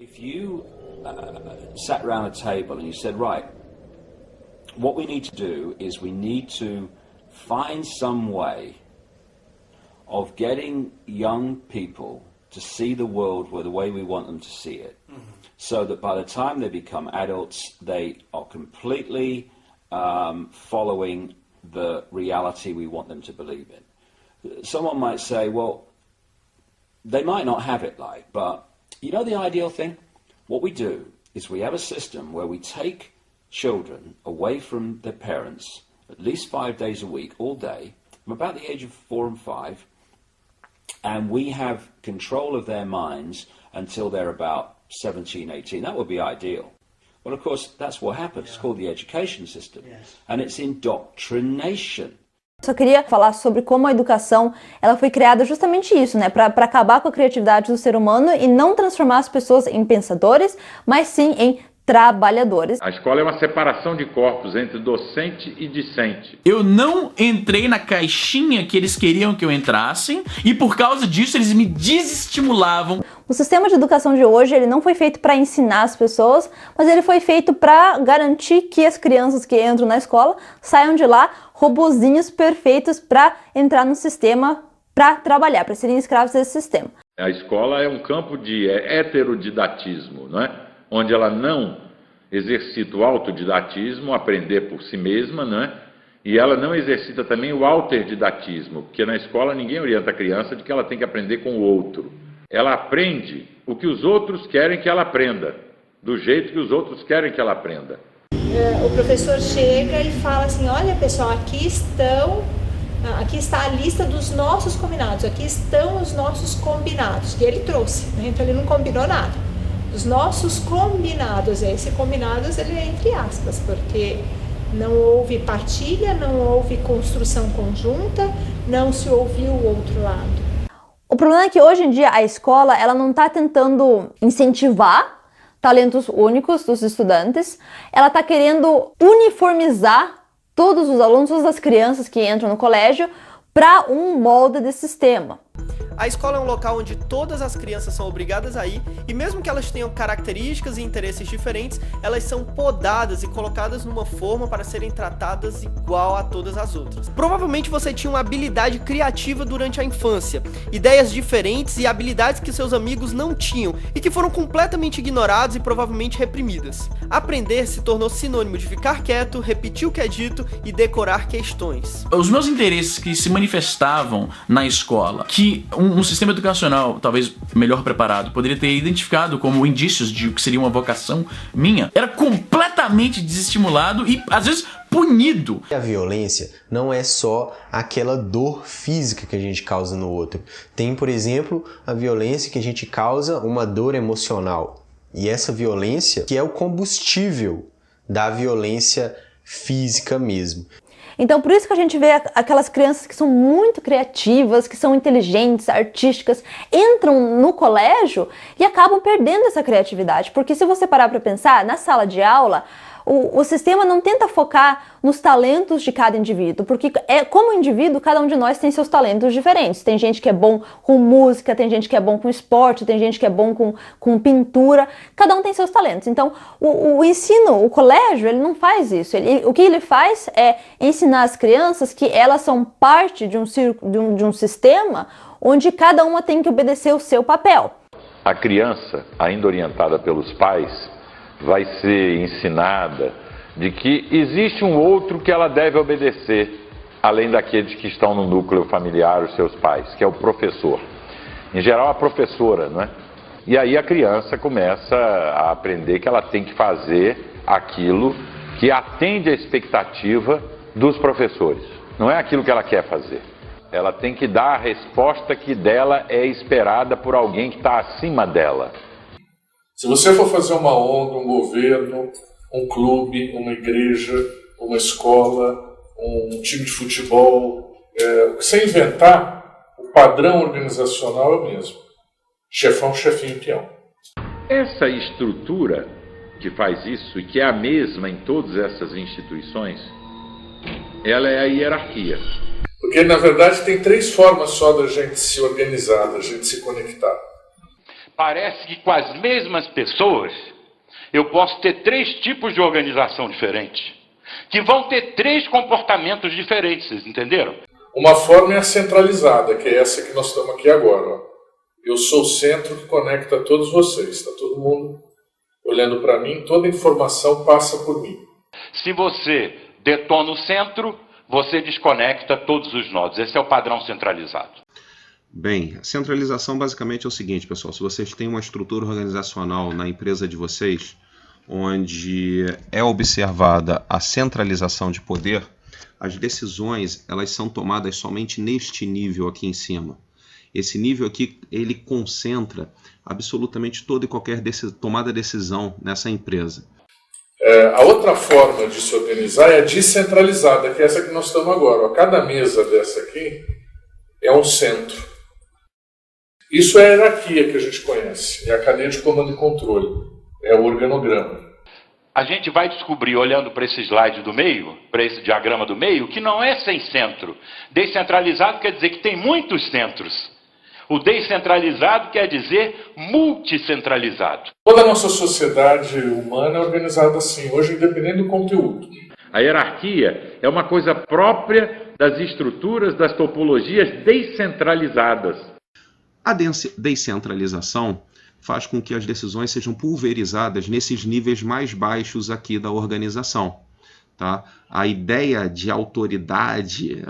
If you sat around a table and you said, right, what we need to do is we need to find some way of getting young people to see the world the way we want them to see it, so that by the time they become adults, they are completely following the reality we want them to believe in. Someone might say, well, they might not have it like, but you know the ideal thing? What we do is we have a system where we take children away from their parents at least 5 days a week, all day, from about the age of 4 and 5, and we have control of their minds until they're about 17, 18. That would be ideal. Well, of course, that's what happens. It's called the education system, and it's indoctrination. Só queria falar sobre como a educação ela foi criada justamente isso, né? Para acabar com a criatividade do ser humano e não transformar as pessoas em pensadores, mas sim em trabalhadores. A escola é uma separação de corpos entre docente e discente. Eu não entrei na caixinha que eles queriam que eu entrasse e por causa disso eles me desestimulavam. O sistema de educação de hoje ele não foi feito para ensinar as pessoas, mas ele foi feito para garantir que as crianças que entram na escola saiam de lá robozinhos perfeitos para entrar no sistema, para trabalhar, para serem escravos desse sistema. A escola é um campo de heterodidatismo, não é? Onde ela não exercita o autodidatismo, aprender por si mesma, não é? E ela não exercita também o alterdidatismo, porque na escola ninguém orienta a criança de que ela tem que aprender com o outro. Ela aprende o que os outros querem que ela aprenda, do jeito que os outros querem que ela aprenda. O professor chega e fala assim, olha pessoal, aqui está a lista dos nossos combinados, aqui estão os nossos combinados, que ele trouxe, né? Então ele não combinou nada. Os nossos combinados, esse combinados ele é entre aspas, porque não houve partilha, não houve construção conjunta, não se ouviu o outro lado. O problema é que hoje em dia a escola ela não está tentando incentivar talentos únicos dos estudantes, ela está querendo uniformizar todos os alunos, todas as crianças que entram no colégio para um molde de sistema. A escola é um local onde todas as crianças são obrigadas a ir e mesmo que elas tenham características e interesses diferentes, elas são podadas e colocadas numa forma para serem tratadas igual a todas as outras. Provavelmente você tinha uma habilidade criativa durante a infância, ideias diferentes e habilidades que seus amigos não tinham e que foram completamente ignorados e provavelmente reprimidas. Aprender se tornou sinônimo de ficar quieto, repetir o que é dito e decorar questões. Os meus interesses que se manifestavam na escola, que um sistema educacional, talvez melhor preparado, poderia ter identificado como indícios de o que seria uma vocação minha, era completamente desestimulado e, às vezes, punido. A violência não é só aquela dor física que a gente causa no outro. Tem, por exemplo, a violência que a gente causa uma dor emocional. E essa violência que é o combustível da violência física mesmo. Então, por isso que a gente vê aquelas crianças que são muito criativas, que são inteligentes, artísticas, entram no colégio e acabam perdendo essa criatividade. Porque se você parar para pensar, na sala de aula, o sistema não tenta focar nos talentos de cada indivíduo, porque como indivíduo, cada um de nós tem seus talentos diferentes. Tem gente que é bom com música, tem gente que é bom com esporte, tem gente que é bom com pintura, cada um tem seus talentos. Então, o ensino, o colégio, ele não faz isso. O que ele faz é ensinar as crianças que elas são parte de um sistema onde cada uma tem que obedecer o seu papel. A criança, ainda orientada pelos pais, vai ser ensinada de que existe um outro que ela deve obedecer, além daqueles que estão no núcleo familiar, os seus pais, que é o professor. Em geral, a professora, não é? E aí a criança começa a aprender que ela tem que fazer aquilo que atende à expectativa dos professores. Não é aquilo que ela quer fazer. Ela tem que dar a resposta que dela é esperada por alguém que está acima dela. Se você for fazer uma ONG, um governo, um clube, uma igreja, uma escola, um time de futebol, o que você inventar, o padrão organizacional é o mesmo. Chefão, chefinho, peão. Essa estrutura que faz isso e que é a mesma em todas essas instituições, ela é a hierarquia. Porque, na verdade, tem 3 formas só da gente se organizar, da gente se conectar. Parece que com as mesmas pessoas eu posso ter 3 tipos de organização diferentes, que vão ter 3 comportamentos diferentes, vocês entenderam? Uma forma é a centralizada, que é essa que nós estamos aqui agora. Ó. Eu sou o centro que conecta todos vocês, está todo mundo olhando para mim, toda a informação passa por mim. Se você detona o centro, você desconecta todos os nodos. Esse é o padrão centralizado. Bem, a centralização basicamente é o seguinte, pessoal. Se vocês têm uma estrutura organizacional na empresa de vocês, onde é observada a centralização de poder, as decisões elas são tomadas somente neste nível aqui em cima. Esse nível aqui, ele concentra absolutamente toda e qualquer tomada de decisão nessa empresa. A outra forma de se organizar é a descentralizada, que é essa que nós estamos agora. Ó. Cada mesa dessa aqui é um centro. Isso é a hierarquia que a gente conhece, é a cadeia de comando e controle, é o organograma. A gente vai descobrir, olhando para esse slide do meio, para esse diagrama do meio, que não é sem centro. Descentralizado quer dizer que tem muitos centros. O descentralizado quer dizer multicentralizado. Toda a nossa sociedade humana é organizada assim, hoje independente do conteúdo. A hierarquia é uma coisa própria das estruturas, das topologias descentralizadas. A descentralização faz com que as decisões sejam pulverizadas nesses níveis mais baixos aqui da organização. Tá? A ideia de autoridade,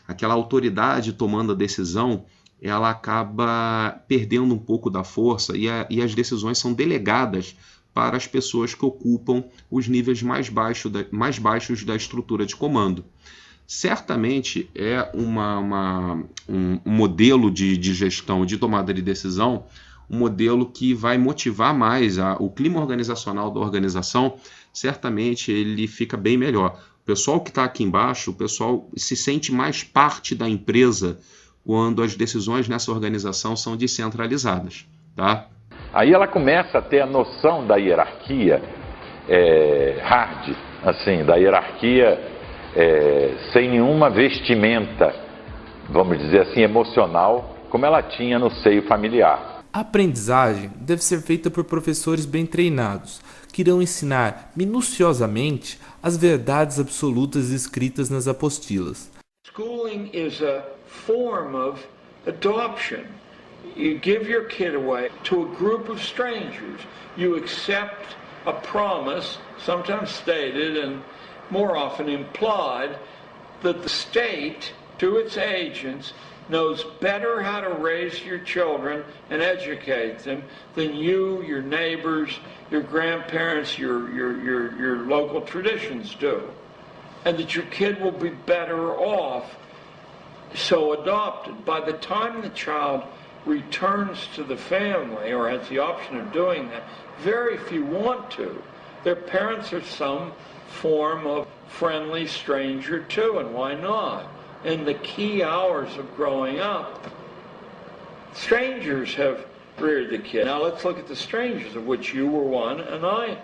aquela autoridade tomando a decisão, ela acaba perdendo um pouco da força e as decisões são delegadas para as pessoas que ocupam os níveis mais baixos da estrutura de comando. Certamente é um modelo de gestão, de tomada de decisão, um modelo que vai motivar mais o clima organizacional da organização, certamente ele fica bem melhor. O pessoal que está aqui embaixo, o pessoal se sente mais parte da empresa quando as decisões nessa organização são descentralizadas, tá? Aí ela começa a ter a noção da hierarquia hard, assim, da hierarquia sem nenhuma vestimenta, vamos dizer assim, emocional, como ela tinha no seio familiar. A aprendizagem deve ser feita por professores bem treinados, que irão ensinar minuciosamente as verdades absolutas escritas nas apostilas. Schooling is a form of adoption. You give your kid away to a group of strangers. You accept a promise, sometimes stated and more often implied, that the state, to its agents, knows better how to raise your children and educate them than you, your neighbors, your grandparents, your local traditions do. And that your kid will be better off so adopted. By the time the child returns to the family or has the option of doing that, very few want to. Their parents are some form of friendly stranger too, and why not? In the key hours of growing up, strangers have reared the kid. Now let's look at the strangers, of which you were one and I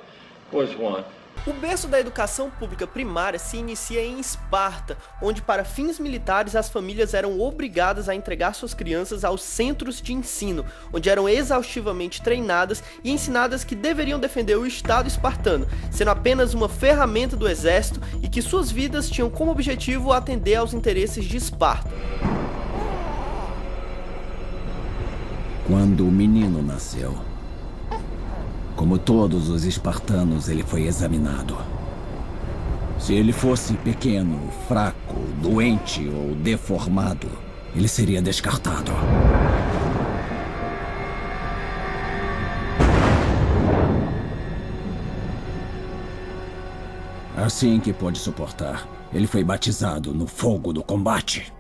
was one. O berço da educação pública primária se inicia em Esparta, onde para fins militares as famílias eram obrigadas a entregar suas crianças aos centros de ensino, onde eram exaustivamente treinadas e ensinadas que deveriam defender o Estado espartano, sendo apenas uma ferramenta do exército e que suas vidas tinham como objetivo atender aos interesses de Esparta. Quando o menino nasceu, como todos os espartanos, ele foi examinado. Se ele fosse pequeno, fraco, doente ou deformado, ele seria descartado. Assim que pôde suportar, ele foi batizado no fogo do combate.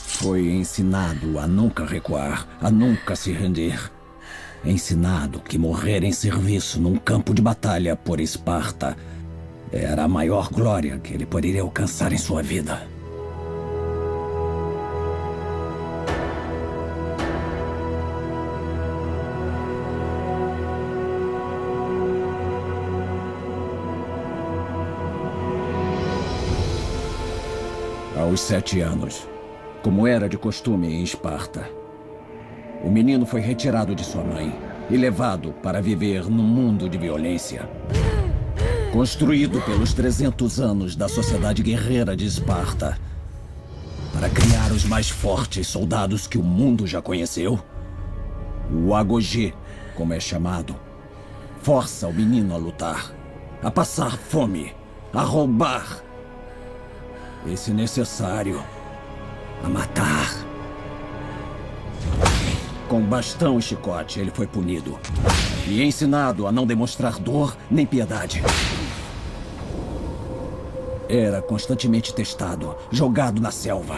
Foi ensinado a nunca recuar, a nunca se render. Ensinado que morrer em serviço num campo de batalha por Esparta Era a maior glória que ele poderia alcançar em sua vida. Aos 7 anos, como era de costume em Esparta, o menino foi retirado de sua mãe e levado para viver num mundo de violência. Construído pelos 300 anos da sociedade guerreira de Esparta, para criar os mais fortes soldados que o mundo já conheceu, o Agogê, como é chamado, força o menino a lutar, a passar fome, a roubar, e, se necessário, a matar. Com bastão e chicote, ele foi punido e ensinado a não demonstrar dor nem piedade. Era constantemente testado, jogado na selva,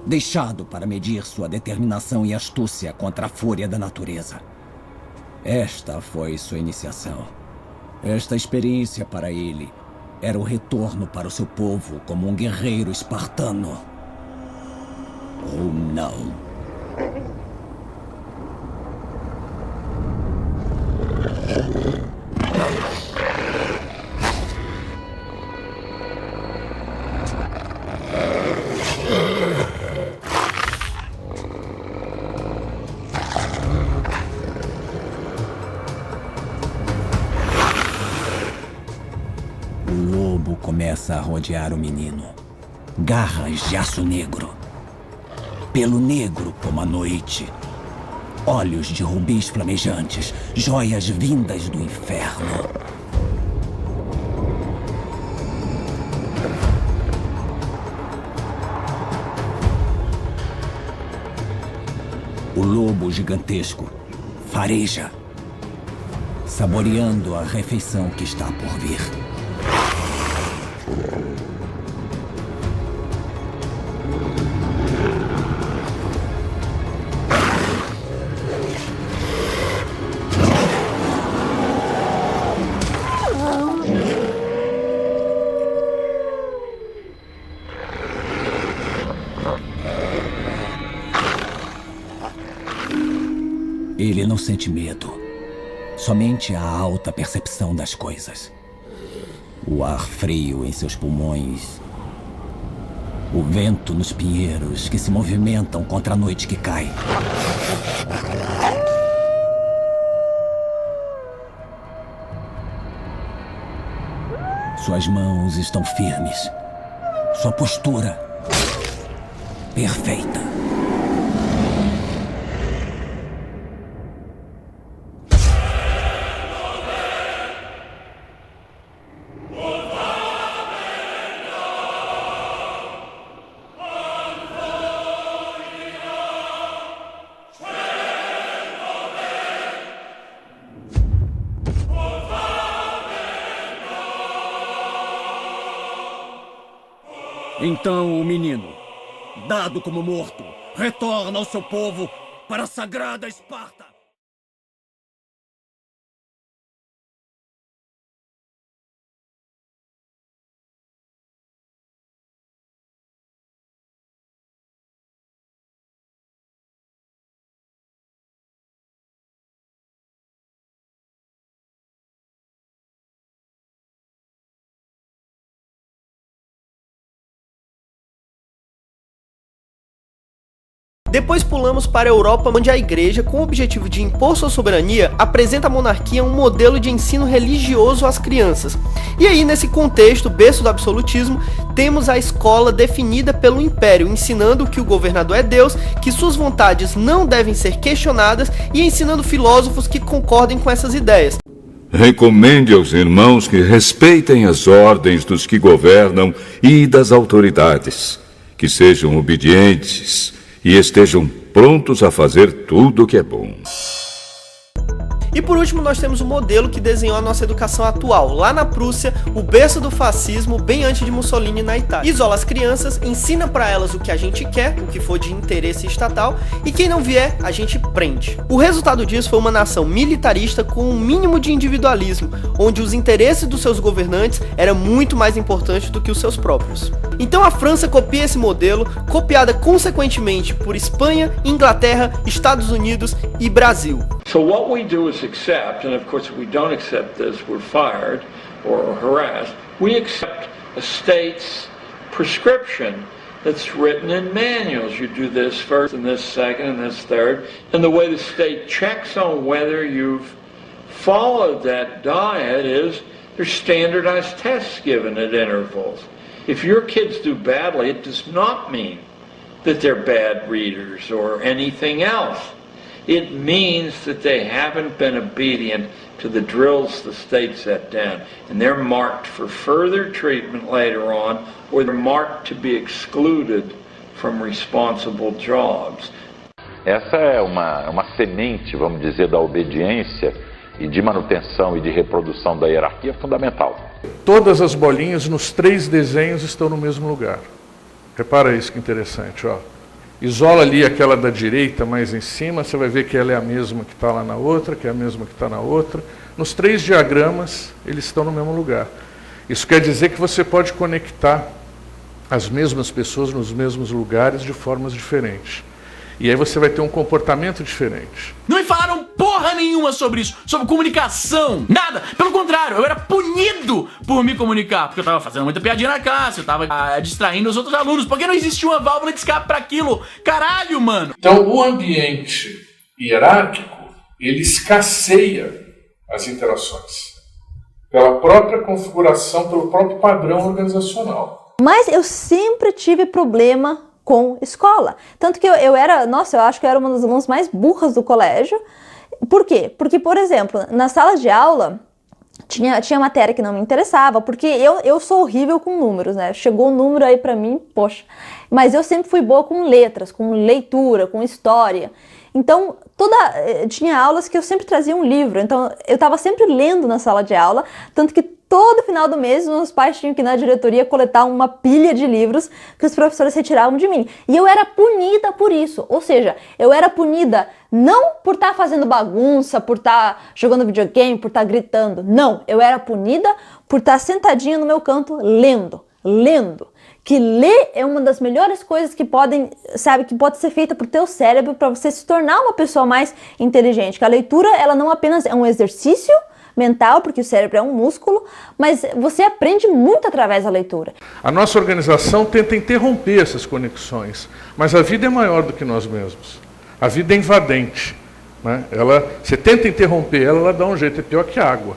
deixado para medir sua determinação e astúcia contra a fúria da natureza. Esta foi sua iniciação. Esta experiência para ele era o retorno para o seu povo como um guerreiro espartano. Ou não. Começa a rodear o menino. Garras de aço negro. Pelo negro como a noite. Olhos de rubis flamejantes. Joias vindas do inferno. O lobo gigantesco fareja, saboreando a refeição que está por vir. Ele não sente medo, somente a alta percepção das coisas. O ar frio em seus pulmões, o vento nos pinheiros que se movimentam contra a noite que cai. Suas mãos estão firmes, sua postura perfeita. Então o menino, dado como morto, retorna ao seu povo para a sagrada Esparta. Depois pulamos para a Europa, onde a igreja, com o objetivo de impor sua soberania, apresenta a monarquia um modelo de ensino religioso às crianças. E aí, nesse contexto, berço do absolutismo, temos a escola definida pelo império, ensinando que o governador é Deus, que suas vontades não devem ser questionadas e ensinando filósofos que concordem com essas ideias. Recomende aos irmãos que respeitem as ordens dos que governam e das autoridades, que sejam obedientes e estejam prontos a fazer tudo o que é bom. E por último, nós temos o modelo que desenhou a nossa educação atual, lá na Prússia, o berço do fascismo, bem antes de Mussolini na Itália. Isola as crianças, ensina para elas o que a gente quer, o que for de interesse estatal, e quem não vier, a gente prende. O resultado disso foi uma nação militarista com um mínimo de individualismo, onde os interesses dos seus governantes eram muito mais importantes do que os seus próprios. Então a França copia esse modelo, copiada consequentemente por Espanha, Inglaterra, Estados Unidos e Brasil. So what we do is accept, and of course if we don't accept this, we're fired or harassed. We accept a state's prescription that's written in manuals. You do this first and this second and this third. And the way the state checks on whether you've followed that diet is there's standardized tests given at intervals. If your kids do badly, it does not mean that they're bad readers or anything else. It means that they haven't been obedient to the drills the state set down, and they're marked for further treatment later on, or they're marked to be excluded from responsible jobs. Essa é uma semente, vamos dizer, da obediência e de manutenção e de reprodução da hierarquia fundamental. Todas as bolinhas nos 3 desenhos estão no mesmo lugar. Repara isso que interessante, ó. Isola ali aquela da direita mais em cima, você vai ver que ela é a mesma que está lá na outra, que é a mesma que está na outra. Nos 3 diagramas, eles estão no mesmo lugar. Isso quer dizer que você pode conectar as mesmas pessoas nos mesmos lugares de formas diferentes. E aí você vai ter um comportamento diferente. Não me falaram porra nenhuma sobre isso, sobre comunicação, nada. Pelo contrário, eu era punido por me comunicar, porque eu tava fazendo muita piadinha na classe, eu tava distraindo os outros alunos, porque não existia uma válvula de escape para aquilo. Caralho, mano. Então o ambiente hierárquico, ele escasseia as interações. Pela própria configuração, pelo próprio padrão organizacional. Mas eu sempre tive problema com escola. Tanto que eu era, nossa, eu acho que eu era uma das alunas mais burras do colégio. Por quê? Porque, por exemplo, na sala de aula tinha matéria que não me interessava, porque eu sou horrível com números, né? Chegou um número aí pra mim, poxa. Mas eu sempre fui boa com letras, com leitura, com história. Então, tinha aulas que eu sempre trazia um livro, então eu estava sempre lendo na sala de aula, tanto que todo final do mês os meus pais tinham que ir na diretoria coletar uma pilha de livros que os professores retiravam de mim. E eu era punida por isso, ou seja, eu era punida não por estar fazendo bagunça, por estar jogando videogame, por estar gritando, não, eu era punida por estar sentadinha no meu canto lendo. Que ler é uma das melhores coisas que pode ser feita pro teu cérebro para você se tornar uma pessoa mais inteligente. Que a leitura, ela não apenas é um exercício mental, porque o cérebro é um músculo, mas você aprende muito através da leitura. A nossa organização tenta interromper essas conexões, mas a vida é maior do que nós mesmos. A vida é invadente, né? Você tenta interromper ela dá um jeito, é pior que a água.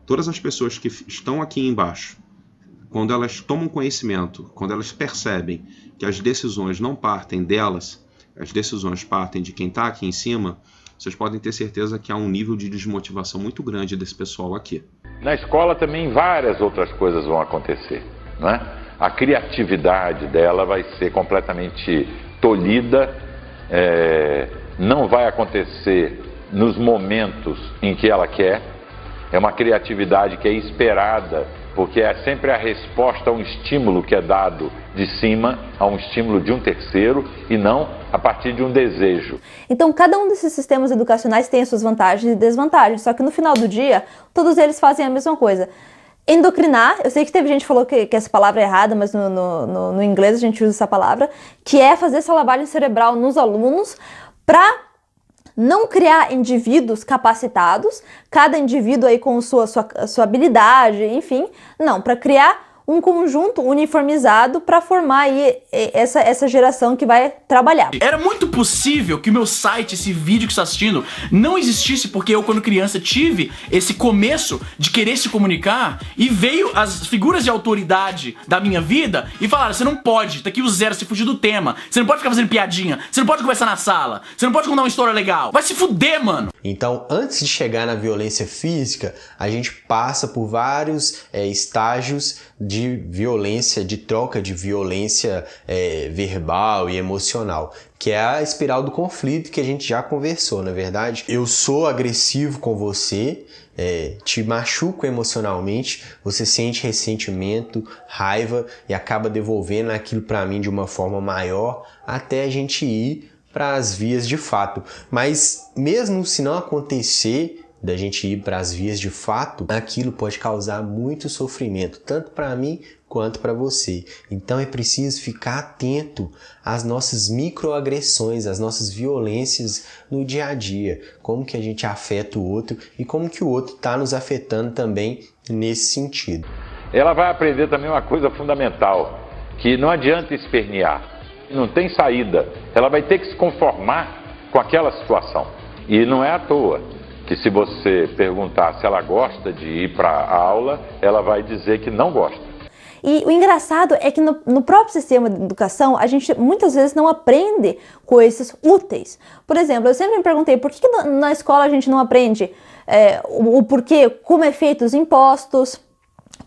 Todas as pessoas que estão aqui embaixo, quando elas tomam conhecimento, quando elas percebem que as decisões não partem delas, as decisões partem de quem está aqui em cima, vocês podem ter certeza que há um nível de desmotivação muito grande desse pessoal aqui. Na escola também várias outras coisas vão acontecer, não é? A criatividade dela vai ser completamente tolhida, não vai acontecer nos momentos em que ela quer. É uma criatividade que é esperada, porque é sempre a resposta a um estímulo que é dado de cima, a um estímulo de um terceiro, e não a partir de um desejo. Então, cada um desses sistemas educacionais tem as suas vantagens e desvantagens, só que no final do dia, todos eles fazem a mesma coisa. Endocrinar, eu sei que teve gente que falou que essa palavra é errada, mas no inglês a gente usa essa palavra, que é fazer essa lavagem cerebral nos alunos para não criar indivíduos capacitados, cada indivíduo aí com sua habilidade, enfim, não, para criar um conjunto uniformizado para formar aí essa geração que vai trabalhar. Era muito possível que o meu site, esse vídeo que você está assistindo, não existisse porque eu, quando criança, tive esse começo de querer se comunicar e veio as figuras de autoridade da minha vida e falaram: você não pode, tá aqui o zero, você fugiu do tema, você não pode ficar fazendo piadinha, você não pode conversar na sala, você não pode contar uma história legal, vai se fuder, mano! Então, antes de chegar na violência física, a gente passa por vários estágios de violência, de troca de violência verbal e emocional, que é a espiral do conflito que a gente já conversou, na verdade. Eu sou agressivo com você, te machuco emocionalmente, você sente ressentimento, raiva e acaba devolvendo aquilo para mim de uma forma maior até a gente ir para as vias de fato. Mas mesmo se não acontecer da gente ir para as vias de fato, aquilo pode causar muito sofrimento, tanto para mim quanto para você. Então é preciso ficar atento às nossas microagressões, às nossas violências no dia a dia, como que a gente afeta o outro e como que o outro está nos afetando também nesse sentido. Ela vai aprender também uma coisa fundamental, que não adianta espernear, não tem saída, ela vai ter que se conformar com aquela situação. E não é à toa que, se você perguntar se ela gosta de ir para a aula, ela vai dizer que não gosta. E o engraçado é que no próprio sistema de educação, a gente muitas vezes não aprende coisas úteis. Por exemplo, eu sempre me perguntei por que na escola a gente não aprende o porquê, como é feito os impostos,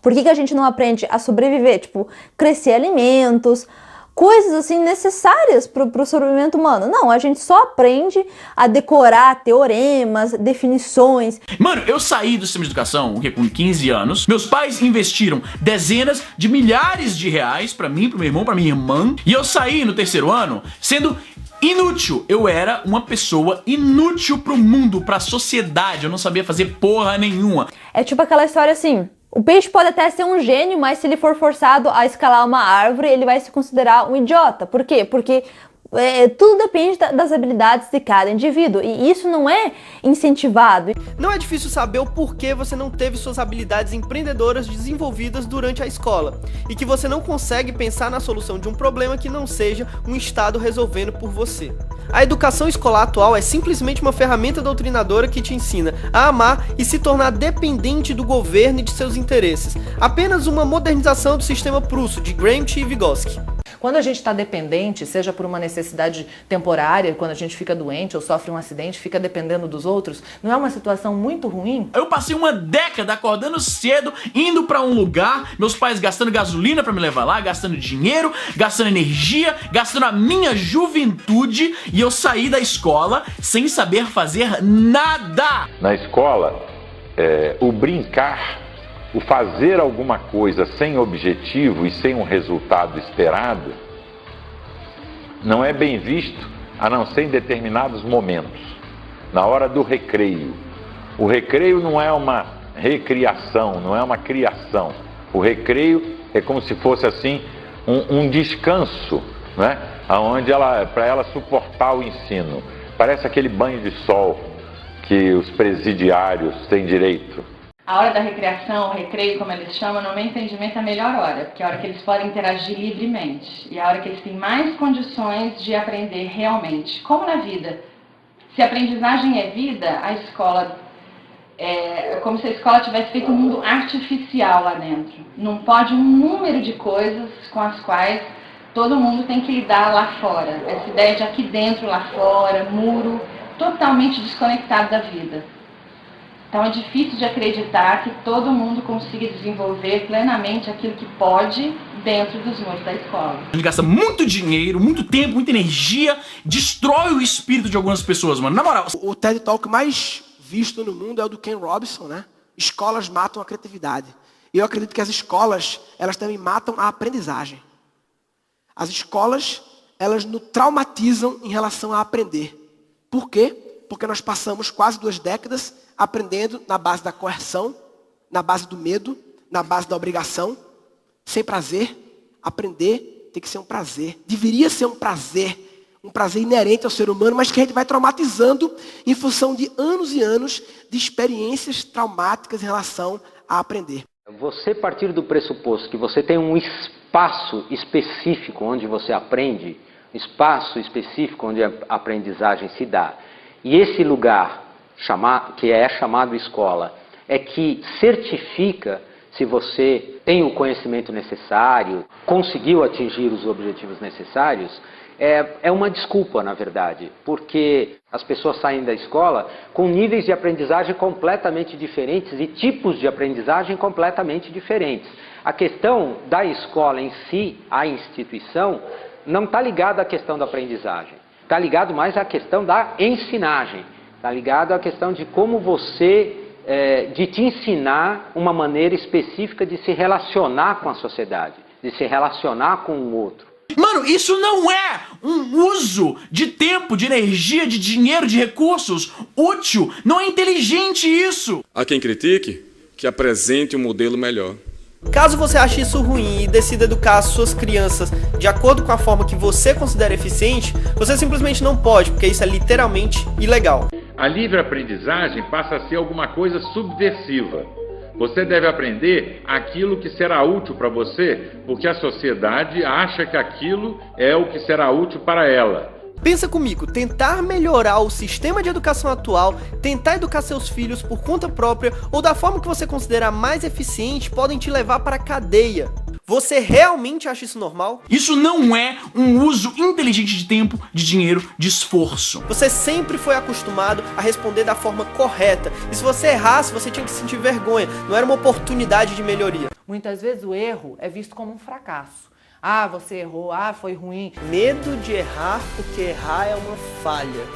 por que a gente não aprende a sobreviver, tipo, crescer alimentos, coisas assim necessárias para o sobrevivimento humano. Não, a gente só aprende a decorar teoremas, definições. Mano, eu saí do sistema de educação com 15 anos. Meus pais investiram dezenas de milhares de reais para mim, pro meu irmão, pra minha irmã. E eu saí no terceiro ano sendo inútil. Eu era uma pessoa inútil pro mundo, pra sociedade. Eu não sabia fazer porra nenhuma. É tipo aquela história assim: o peixe pode até ser um gênio, mas se ele for forçado a escalar uma árvore, ele vai se considerar um idiota. Por quê? Porque tudo depende das habilidades de cada indivíduo, e isso não é incentivado. Não é difícil saber o porquê você não teve suas habilidades empreendedoras desenvolvidas durante a escola, e que você não consegue pensar na solução de um problema que não seja um Estado resolvendo por você. A educação escolar atual é simplesmente uma ferramenta doutrinadora que te ensina a amar e se tornar dependente do governo e de seus interesses. Apenas uma modernização do sistema prusso de Gramsci e Vygotsky. Quando a gente está dependente, seja por uma necessidade temporária, quando a gente fica doente ou sofre um acidente, fica dependendo dos outros, não é uma situação muito ruim? Eu passei uma década acordando cedo, indo pra um lugar, meus pais gastando gasolina pra me levar lá, gastando dinheiro, gastando energia, gastando a minha juventude, e eu saí da escola sem saber fazer nada. Na escola, o brincar, o fazer alguma coisa sem objetivo e sem um resultado esperado, não é bem visto, a não ser em determinados momentos. Na hora do recreio. O recreio não é uma recriação, não é uma criação. O recreio é como se fosse assim um descanso, né? Onde para ela suportar o ensino. Parece aquele banho de sol que os presidiários têm direito. A hora da recreação, o recreio, como eles chamam, no meu entendimento é a melhor hora, porque é a hora que eles podem interagir livremente e é a hora que eles têm mais condições de aprender realmente. Como na vida. Se a aprendizagem é vida, a escola é como se a escola tivesse feito um mundo artificial lá dentro. Não pode um número de coisas com as quais todo mundo tem que lidar lá fora. Essa ideia de aqui dentro, lá fora, muro, totalmente desconectado da vida. Então é difícil de acreditar que todo mundo consiga desenvolver plenamente aquilo que pode dentro dos muros da escola. A gente gasta muito dinheiro, muito tempo, muita energia, destrói o espírito de algumas pessoas, mano. Na moral. O TED Talk mais visto no mundo é o do Ken Robinson, né? Escolas matam a criatividade. E eu acredito que as escolas, elas também matam a aprendizagem. As escolas, elas nos traumatizam em relação a aprender. Por quê? Porque nós passamos quase 2 décadas aprendendo na base da coerção, na base do medo, na base da obrigação, sem prazer. Aprender tem que ser um prazer. Deveria ser um prazer inerente ao ser humano, mas que a gente vai traumatizando em função de anos e anos de experiências traumáticas em relação a aprender. Você partir do pressuposto que você tem um espaço específico onde você aprende, espaço específico onde a aprendizagem se dá, e esse lugar, que é chamado escola, é que certifica se você tem o conhecimento necessário, conseguiu atingir os objetivos necessários, é uma desculpa, na verdade, porque as pessoas saem da escola com níveis de aprendizagem completamente diferentes e tipos de aprendizagem completamente diferentes. A questão da escola em si, a instituição, não está ligada à questão da aprendizagem, está ligado mais à questão da ensinagem, está ligado à questão de como você, de te ensinar uma maneira específica de se relacionar com a sociedade, de se relacionar com o outro. Mano, isso não é um uso de tempo, de energia, de dinheiro, de recursos útil. Não é inteligente isso. Há quem critique que apresente um modelo melhor. Caso você ache isso ruim e decida educar as suas crianças de acordo com a forma que você considera eficiente, você simplesmente não pode, porque isso é literalmente ilegal. A livre aprendizagem passa a ser alguma coisa subversiva. Você deve aprender aquilo que será útil para você, porque a sociedade acha que aquilo é o que será útil para ela. Pensa comigo, tentar melhorar o sistema de educação atual, tentar educar seus filhos por conta própria ou da forma que você considerar mais eficiente podem te levar para a cadeia. Você realmente acha isso normal? Isso não é um uso inteligente de tempo, de dinheiro, de esforço. Você sempre foi acostumado a responder da forma correta. E se você errasse, você tinha que sentir vergonha. Não era uma oportunidade de melhoria. Muitas vezes o erro é visto como um fracasso. Ah, você errou, ah, foi ruim. Medo de errar, porque errar é uma falha.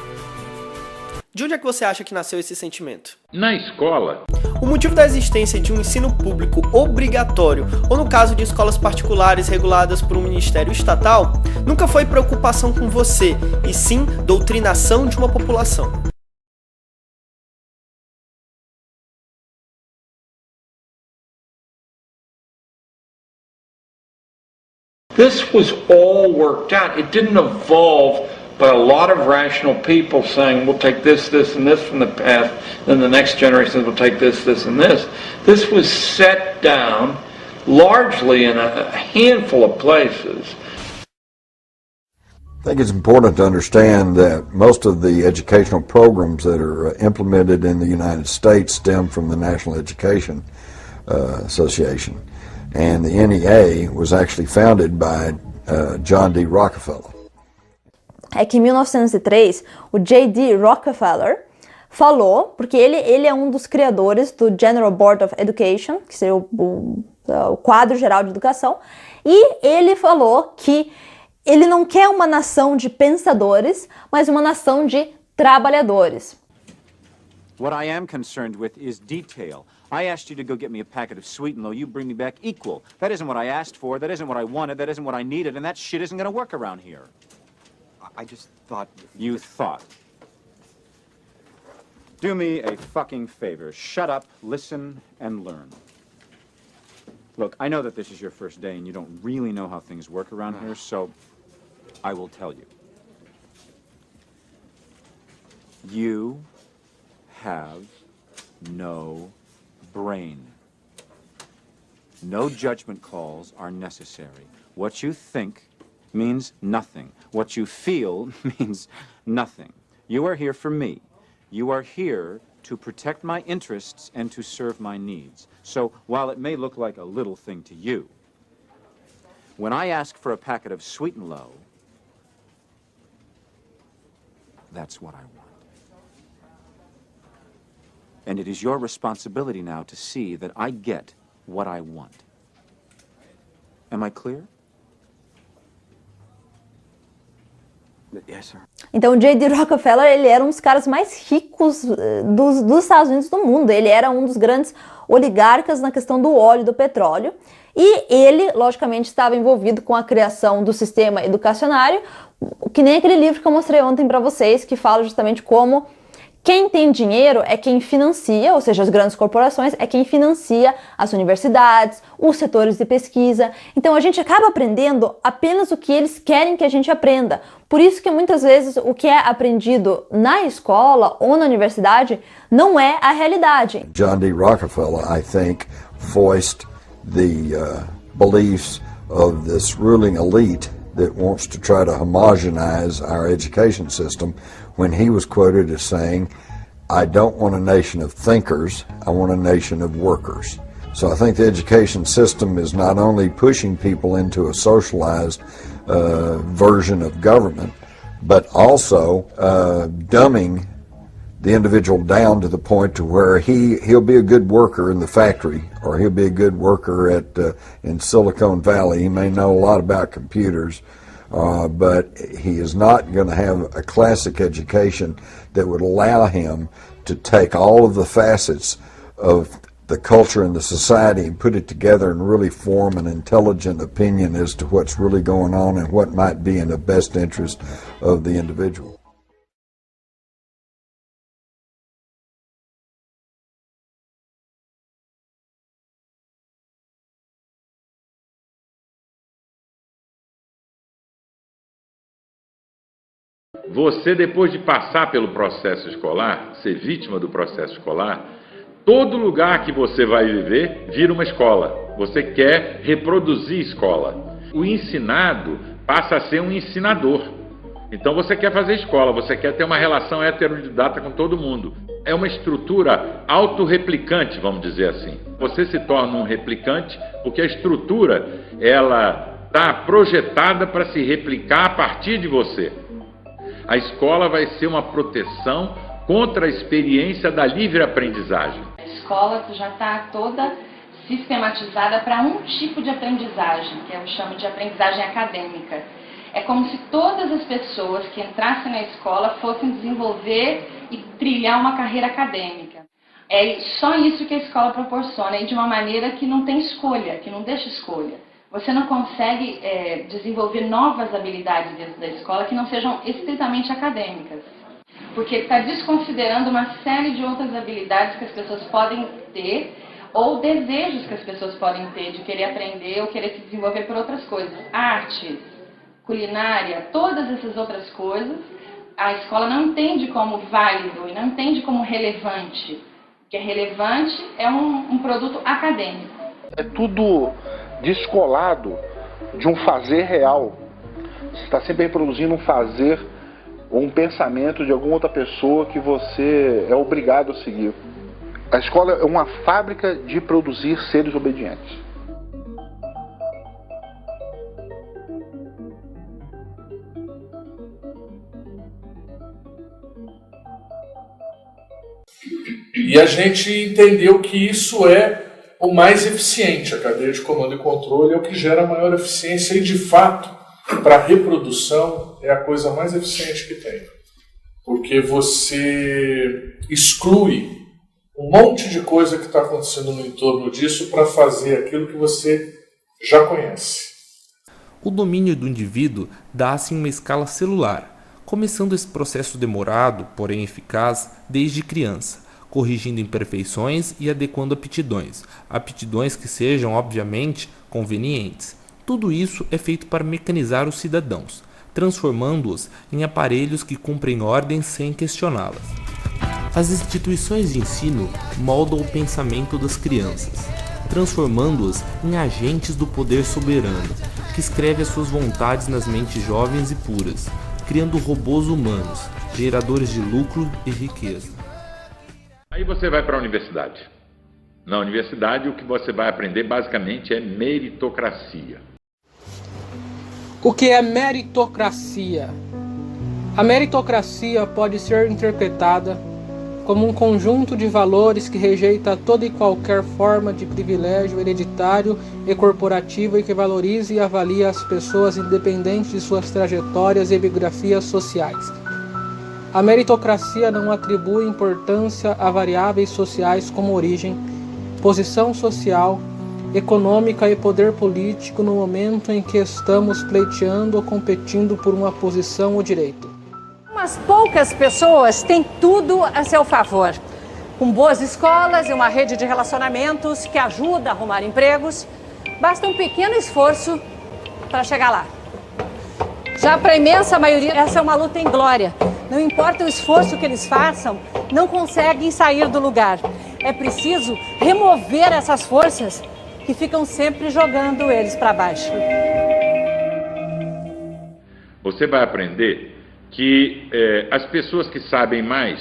De onde é que você acha que nasceu esse sentimento? Na escola. O motivo da existência de um ensino público obrigatório, ou no caso de escolas particulares reguladas por um ministério estatal, nunca foi preocupação com você, e sim doutrinação de uma população. This was all worked out. It didn't evolve by a lot of rational people saying, we'll take this, this, and this from the past, then the next generation will take this, this, and this. This was set down largely in a handful of places. I think it's important to understand that most of the educational programs that are implemented in the United States stem from the National Education Association. And the NEA was actually founded by John D. Rockefeller. É que em 1903, o J.D. Rockefeller falou, porque ele é um dos criadores do General Board of Education, que seria o quadro geral de educação, e ele falou que ele não quer uma nação de pensadores, mas uma nação de trabalhadores. What I am concerned with is detail. I asked you to go get me a packet of Sweet and Low. You bring me back equal. That isn't what I asked for. That isn't what I wanted. That isn't what I needed. And that shit isn't going to work around here. I just thought... You thought. Do me a fucking favor. Shut up, listen, and learn. Look, I know that this is your first day and you don't really know how things work around here, so I will tell you. You have no brain. No judgment calls are necessary. What you think means nothing. What you feel means nothing. You are here for me. You are here to protect my interests and to serve my needs. So while it may look like a little thing to you, when I ask for a packet of Sweet and Low, that's what I want. And it is your responsibility now to see that I get what I want. Am I clear? Yes, sir. Então, o J.D. Rockefeller, ele era um dos caras mais ricos dos Estados Unidos do mundo. Ele era um dos grandes oligarcas na questão do óleo e do petróleo. E ele, logicamente, estava envolvido com a criação do sistema educacionário, que nem aquele livro que eu mostrei ontem para vocês, que fala justamente como Quem tem dinheiro é quem financia, ou seja, as grandes corporações, é quem financia as universidades, os setores de pesquisa. Então a gente acaba aprendendo apenas o que eles querem que a gente aprenda. Por isso que muitas vezes o que é aprendido na escola ou na universidade não é a realidade. John D. Rockefeller, I think, voiced the beliefs of this ruling elite that wants to try to homogenize our education system when he was quoted as saying, "I don't want a nation of thinkers, I want a nation of workers." So I think the education system is not only pushing people into a socialized version of government, but also dumbing the individual down to the point to where he'll be a good worker in the factory, or he'll be a good worker in Silicon Valley. He may know a lot about computers, but he is not going to have a classic education that would allow him to take all of the facets of the culture and the society and put it together and really form an intelligent opinion as to what's really going on and what might be in the best interest of the individual. Você, depois de passar pelo processo escolar, ser vítima do processo escolar, todo lugar que você vai viver vira uma escola. Você quer reproduzir escola. O ensinado passa a ser um ensinador. Então você quer fazer escola, você quer ter uma relação heterodidata com todo mundo. É uma estrutura autorreplicante, vamos dizer assim. Você se torna um replicante porque a estrutura ela está projetada para se replicar a partir de você. A escola vai ser uma proteção contra a experiência da livre aprendizagem. A escola já está toda sistematizada para um tipo de aprendizagem, que eu chamo de aprendizagem acadêmica. É como se todas as pessoas que entrassem na escola fossem desenvolver e trilhar uma carreira acadêmica. É só isso que a escola proporciona, e de uma maneira que não tem escolha, que não deixa escolha. Você não consegue desenvolver novas habilidades dentro da escola que não sejam estritamente acadêmicas. Porque está desconsiderando uma série de outras habilidades que as pessoas podem ter, ou desejos que as pessoas podem ter de querer aprender ou querer se desenvolver por outras coisas. Artes, culinária, todas essas outras coisas, a escola não entende como válido e não entende como relevante. O que é relevante é um produto acadêmico. É tudo descolado de um fazer real. Você está sempre reproduzindo um fazer ou um pensamento de alguma outra pessoa que você é obrigado a seguir. A escola é uma fábrica de produzir seres obedientes. E a gente entendeu que isso é o mais eficiente. A cadeia de comando e controle é o que gera maior eficiência e, de fato, para a reprodução é a coisa mais eficiente que tem. Porque você exclui um monte de coisa que está acontecendo no entorno disso para fazer aquilo que você já conhece. O domínio do indivíduo dá-se em uma escala celular, começando esse processo demorado, porém eficaz, desde criança, corrigindo imperfeições e adequando aptidões que sejam, obviamente, convenientes. Tudo isso é feito para mecanizar os cidadãos, transformando-os em aparelhos que cumprem ordens sem questioná-las. As instituições de ensino moldam o pensamento das crianças, transformando-as em agentes do poder soberano, que escreve as suas vontades nas mentes jovens e puras, criando robôs humanos, geradores de lucro e riqueza. Aí você vai para a universidade. Na universidade, o que você vai aprender basicamente é meritocracia. O que é meritocracia? A meritocracia pode ser interpretada como um conjunto de valores que rejeita toda e qualquer forma de privilégio hereditário e corporativo e que valoriza e avalia as pessoas independente de suas trajetórias e biografias sociais. A meritocracia não atribui importância a variáveis sociais como origem, posição social, econômica e poder político no momento em que estamos pleiteando ou competindo por uma posição ou direito. As poucas pessoas têm tudo a seu favor. Com boas escolas e uma rede de relacionamentos que ajuda a arrumar empregos, basta um pequeno esforço para chegar lá. Já para a imensa maioria, essa é uma luta em glória. Não importa o esforço que eles façam, não conseguem sair do lugar. É preciso remover essas forças que ficam sempre jogando eles para baixo. Você vai aprender que as pessoas que sabem mais,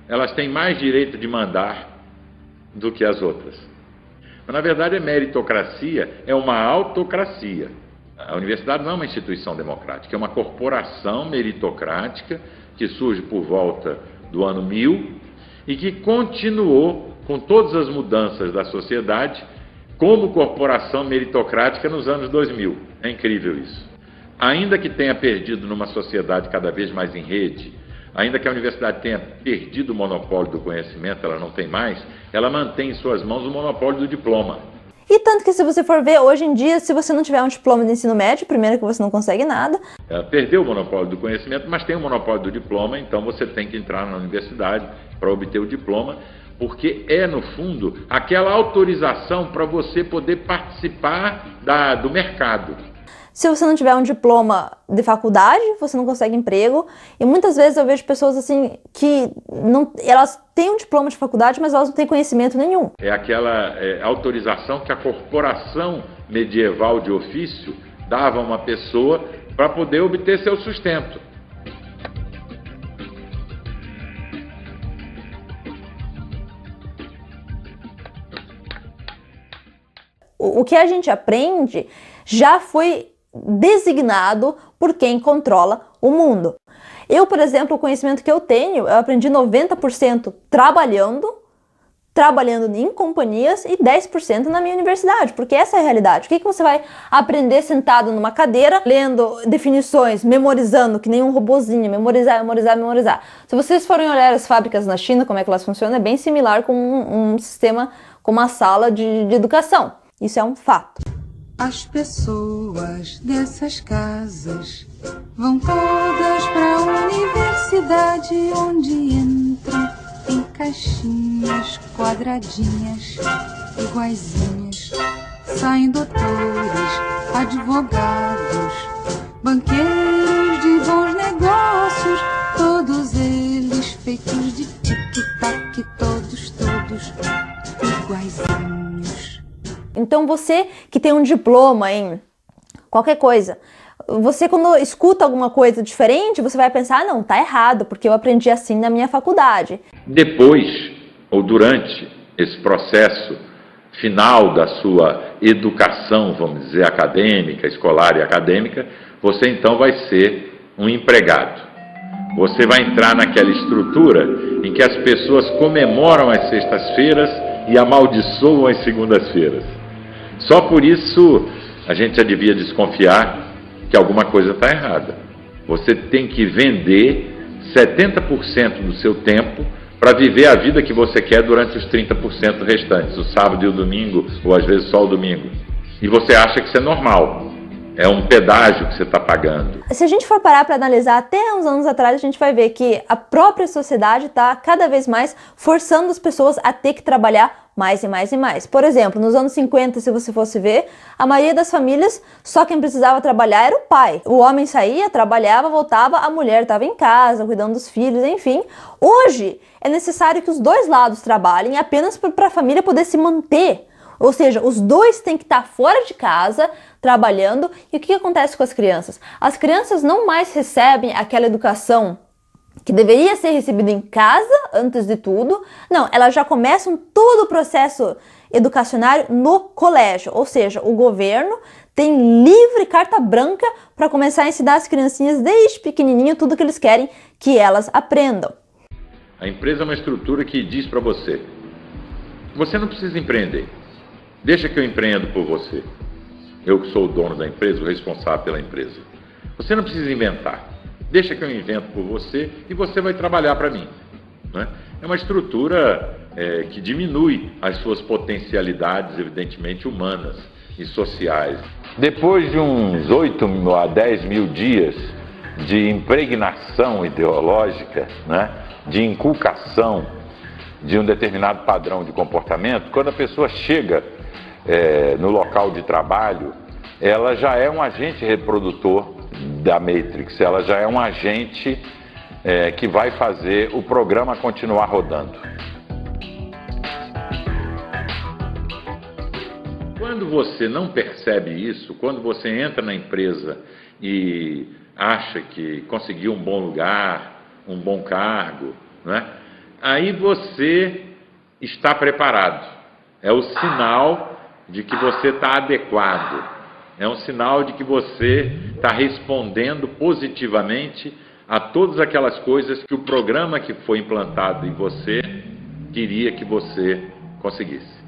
elas têm mais direito de mandar do que as outras. Mas, na verdade, a meritocracia é uma autocracia. A universidade não é uma instituição democrática, é uma corporação meritocrática que surge por volta do ano 1000 e que continuou com todas as mudanças da sociedade como corporação meritocrática nos anos 2000. É incrível isso. Ainda que tenha perdido numa sociedade cada vez mais em rede, ainda que a universidade tenha perdido o monopólio do conhecimento, ela não tem mais, ela mantém em suas mãos o monopólio do diploma. E tanto que se você for ver, hoje em dia, se você não tiver um diploma de ensino médio, primeiro que você não consegue nada. Ela perdeu o monopólio do conhecimento, mas tem o monopólio do diploma, então você tem que entrar na universidade para obter o diploma, porque é, no fundo, aquela autorização para você poder participar do mercado. Se você não tiver um diploma de faculdade, você não consegue emprego. E muitas vezes eu vejo pessoas assim que elas têm um diploma de faculdade, mas elas não têm conhecimento nenhum. É aquela autorização que a corporação medieval de ofício dava a uma pessoa para poder obter seu sustento. O que a gente aprende já foi designado por quem controla o mundo. Eu, por exemplo, o conhecimento que eu tenho, eu aprendi 90% trabalhando em companhias e 10% na minha universidade, porque essa é a realidade. O que você vai aprender sentado numa cadeira, lendo definições, memorizando, que nem um robozinho, memorizar. Se vocês forem olhar as fábricas na China, como é que elas funcionam, é bem similar com um sistema, com uma sala de educação. Isso é um fato. As pessoas dessas casas vão todas para a universidade, onde entram em caixinhas quadradinhas, iguaizinhas. Saem doutores, advogados, banqueiros de bons negócios, todos eles feitos de tic-tac, todos iguaizinhos. Então você que tem um diploma em qualquer coisa, você quando escuta alguma coisa diferente, você vai pensar, não, tá errado, porque eu aprendi assim na minha faculdade. Depois, ou durante esse processo final da sua educação, vamos dizer, acadêmica, escolar e acadêmica, você então vai ser um empregado. Você vai entrar naquela estrutura em que as pessoas comemoram as sextas-feiras e amaldiçoam as segundas-feiras. Só por isso a gente já devia desconfiar que alguma coisa está errada. Você tem que vender 70% do seu tempo para viver a vida que você quer durante os 30% restantes, o sábado e o domingo, ou às vezes só o domingo. E você acha que isso é normal. É um pedágio que você está pagando. Se a gente for parar para analisar até uns anos atrás, a gente vai ver que a própria sociedade está cada vez mais forçando as pessoas a ter que trabalhar mais e mais e mais. Por exemplo, nos anos 50, se você fosse ver, a maioria das famílias, só quem precisava trabalhar era o pai. O homem saía, trabalhava, voltava, a mulher estava em casa, cuidando dos filhos, enfim. Hoje, é necessário que os dois lados trabalhem apenas para a família poder se manter. Ou seja, os dois têm que estar fora de casa, trabalhando. E o que acontece com as crianças? As crianças não mais recebem aquela educação que deveria ser recebida em casa, antes de tudo. Não, elas já começam todo o processo educacionário no colégio. Ou seja, o governo tem livre carta branca para começar a ensinar as criancinhas desde pequenininho tudo que eles querem que elas aprendam. A empresa é uma estrutura que diz para você, você não precisa empreender. Deixa que eu empreendo por você. Eu que sou o dono da empresa, o responsável pela empresa. Você não precisa inventar. Deixa que eu invento por você e você vai trabalhar para mim. Né? É uma estrutura que diminui as suas potencialidades, evidentemente, humanas e sociais. Depois de uns 8 a 10 mil dias de impregnação ideológica, né, de inculcação de um determinado padrão de comportamento, quando a pessoa chega no local de trabalho, ela já é um agente reprodutor da Matrix, ela já é um agente que vai fazer o programa continuar rodando. Quando você não percebe isso, quando você entra na empresa e acha que conseguiu um bom lugar, um bom cargo, né? Aí você está preparado. É o sinal de que você está adequado. É um sinal de que você está respondendo positivamente a todas aquelas coisas que o programa que foi implantado em você queria que você conseguisse.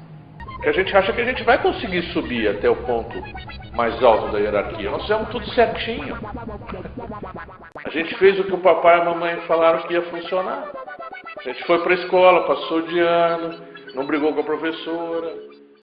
A gente acha que a gente vai conseguir subir até o ponto mais alto da hierarquia. Nós fizemos tudo certinho. A gente fez o que o papai e a mamãe falaram que ia funcionar. A gente foi para a escola, passou de ano, não brigou com a professora.